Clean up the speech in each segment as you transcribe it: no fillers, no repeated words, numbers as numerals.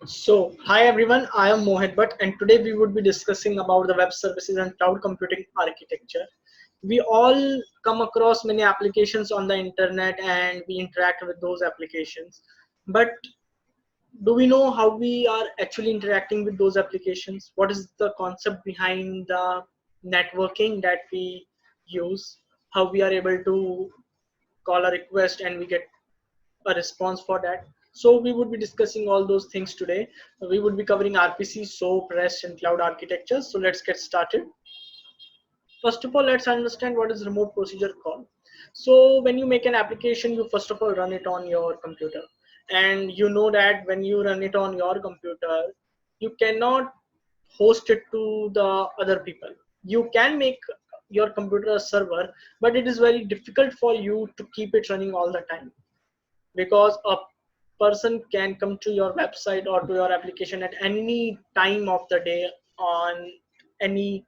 Hi everyone, I am Mohit Bhatt, and today we would be discussing about the web services and cloud computing architecture. We all come across many applications on the internet and we interact with those applications. But do we know how we are actually interacting with those applications? What is the concept behind the networking that we use? How we are able to call a request and we get a response for that. So we would be discussing all those things today. We would be covering RPC, SOAP, REST, and cloud architecture. So let's get started. First of all, let's understand what is remote procedure call. So when you make an application, you first of all run it on your computer. And you know that when you run it on your computer, you cannot host it to the other people. You can make your computer a server, but it is very difficult for you to keep it running all the time because a person can come to your website or to your application at any time of the day on any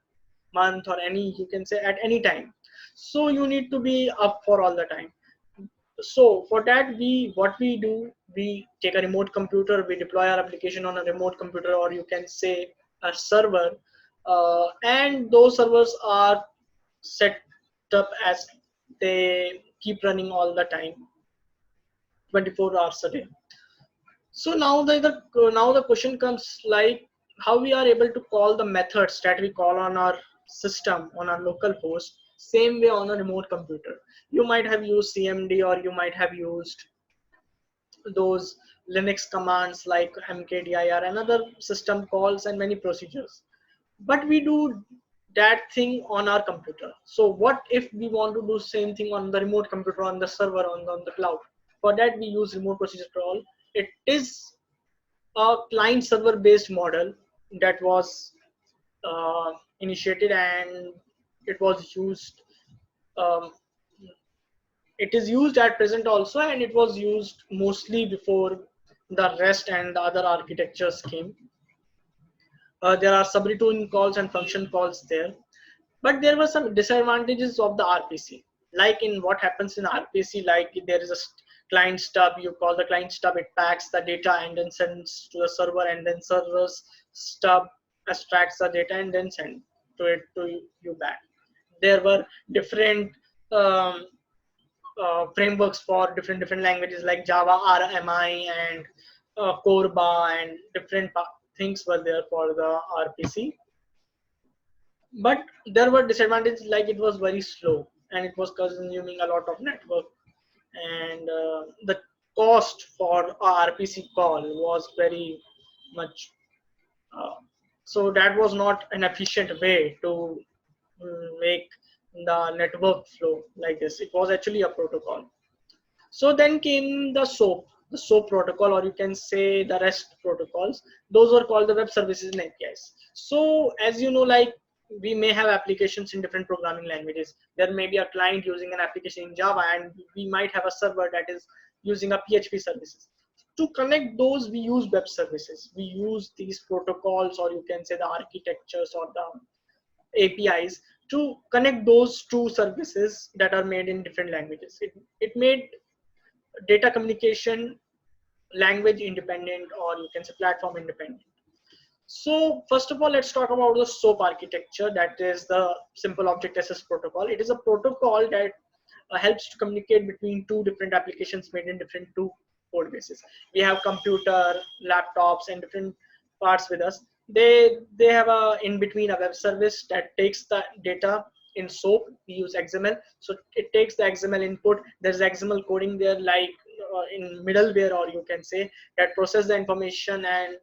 month or any you can say at any time, so you need to be up for all the time. So for that, we take a remote computer, we deploy our application on a remote computer, or you can say a server, and those servers are set up as they keep running all the time, 24 hours a day. So now the question comes like how we are able to call the methods that we call on our system on our local host same way on a remote computer. You might have used CMD or you might have used those Linux commands like mkdir and other system calls and many procedures. But we do that thing on our computer. So what if we want to do same thing on the remote computer, on the server, on the cloud? For that we use remote procedure call. It is a client server based model that was initiated and it was used. um, it is used at present also, and it was used mostly before the REST and the other architectures came. There are subroutine calls and function calls there, but there were some disadvantages of the RPC. Like in what happens in RPC, like there is a client stub, you call the client stub, it packs the data and then sends to the server, and then server's stub extracts the data and then send to you back. There were different um, frameworks for different languages like Java, RMI, and Corba, and different things were there for the RPC. But there were disadvantages like it was very slow and it was consuming a lot of network, and the cost for a RPC call was very much. Uh, so that was not an efficient way to make the network flow like this. It was actually a protocol. So then came the SOAP protocol, or you can say the REST protocols. Those were called the web services and APIs. So as you know, like we may have applications in different programming languages. There may be a client using an application in Java, and we might have a server that is using a PHP services. To connect those, we use web services. We use these protocols, or you can say the architectures or the APIs to connect those two services that are made in different languages. It made data communication language independent, or you can say platform independent. So first of all, let's talk about the SOAP architecture, that is the simple object access protocol. It is a protocol that helps to communicate between two different applications made in different two code bases. We have computer, laptops, and different parts with us. They have a in between a web service that takes the data in SOAP. We use XML, so it takes the XML input. There's XML coding there, like in middleware, or you can say that process the information and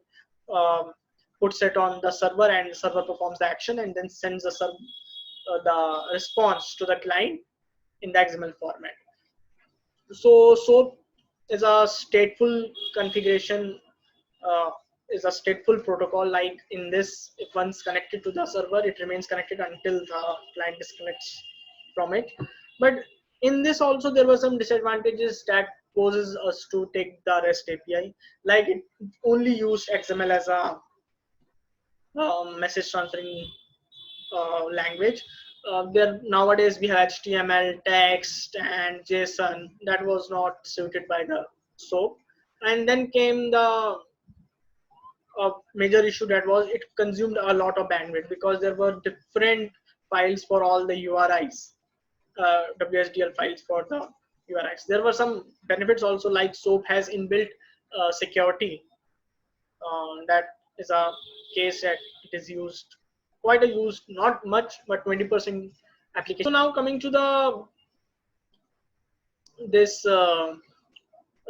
um, puts it on the server, and the server performs the action and then sends the response to the client in the XML format. So SOAP is a stateful configuration, uh, is a stateful protocol. Like in this, if one's connected to the server, it remains connected until the client disconnects from it. But in this also, there were some disadvantages that poses us to take the REST API. Like it only used XML as a message transferring language. There nowadays we have HTML, text, and JSON that was not suited by the SOAP. And then came the a major issue that was it consumed a lot of bandwidth because there were different files for all the URIs, WSDL files for the URIs. There were some benefits also, like SOAP has inbuilt security. That is a case that it is used quite a used, not much, but 20% application. So now coming to the this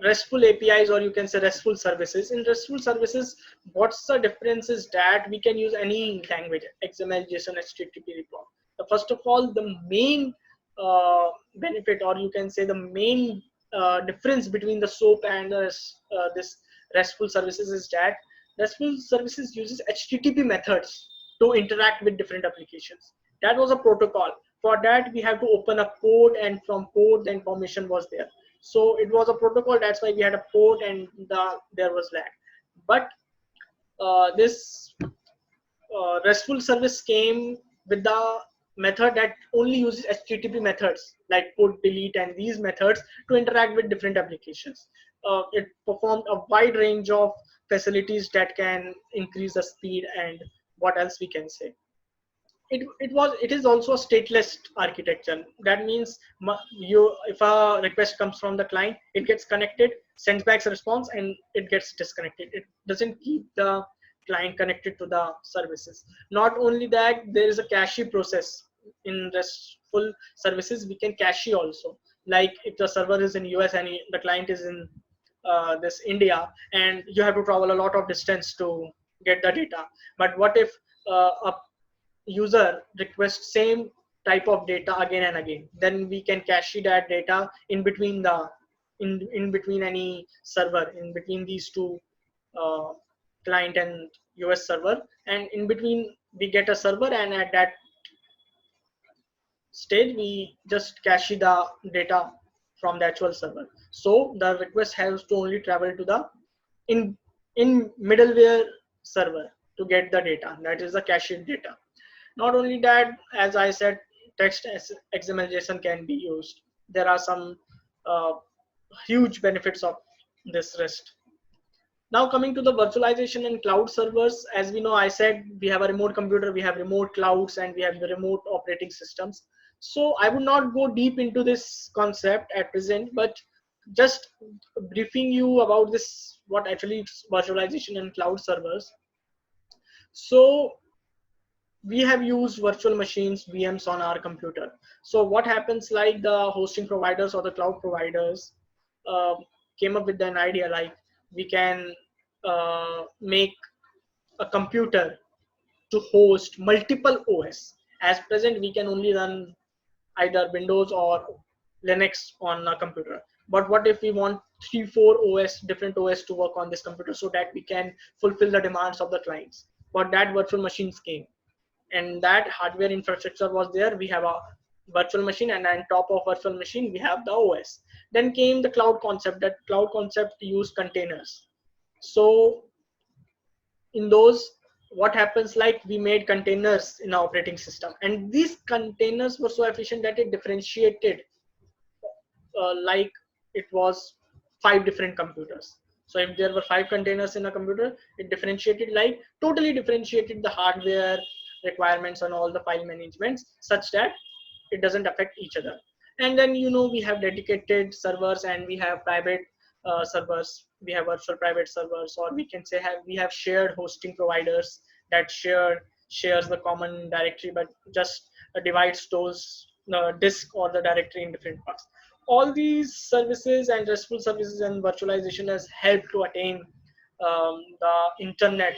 RESTful APIs, or you can say RESTful services. In RESTful services, what's the difference is that we can use any language, XML, JSON, HTTP, REPROM. First of all, the main benefit, or you can say the main difference between the SOAP and this RESTful services is that RESTful services uses HTTP methods to interact with different applications. That was a protocol. For that, we have to open a port, and from port, the information was there. So it was a protocol. That's why we had a port, and there was lag. But this RESTful service came with the method that only uses HTTP methods like put, delete, and these methods to interact with different applications. It performed a wide range of facilities that can increase the speed, and what else we can say. It is also a stateless architecture. That means if a request comes from the client, it gets connected, sends back a response, and it gets disconnected. It doesn't keep the client connected to the services. Not only that, there is a cache process in RESTful services. We can cache also, like if the server is in US and the client is in this India, and you have to travel a lot of distance to get the data. But what if a user requests same type of data again and again? Then we can cache that data in between in between any server, in between these two uh, client and US server, and in between we get a server, and at that stage we just cache the data from the actual server. So the request has to only travel to the in middleware server to get the data. That is the cached data. Not only that, as I said, text XML JSON can be used. There are some uh, huge benefits of this REST. Now coming to the virtualization and cloud servers, as we know, I said we have a remote computer, we have remote clouds, and we have the remote operating systems. So I would not go deep into this concept at present, but just briefing you about this, what actually is virtualization and cloud servers. So we have used virtual machines, VMs on our computer. So what happens, like the hosting providers or the cloud providers uh, came up with an idea, like we can make a computer to host multiple OS. As present, we can only run either Windows or Linux on a computer. But what if we want 3-4 OS, different OS to work on this computer, so that we can fulfill the demands of the clients? For that, virtual machines came, and that hardware infrastructure was there. We have a virtual machine, and on top of virtual machine we have the OS. Then came the cloud concept. That cloud concept used containers. So in those, what happens, like we made containers in our operating system, and these containers were so efficient that it differentiated like it was 5 different computers. So if there were 5 containers in a computer, it differentiated, like totally differentiated the hardware requirements and all the file managements, such that it doesn't affect each other. And then we have dedicated servers, and we have private servers. We have virtual private servers, or we can say we have shared hosting providers that shares the common directory, but just divides those disk or the directory in different parts. All these services and RESTful services and virtualization has helped to attain the internet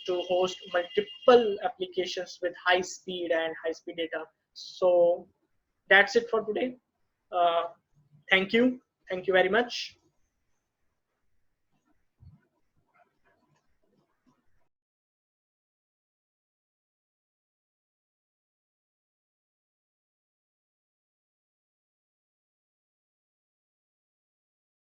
to host multiple applications with high speed and high speed data. So that's it for today. uh, thank you very much.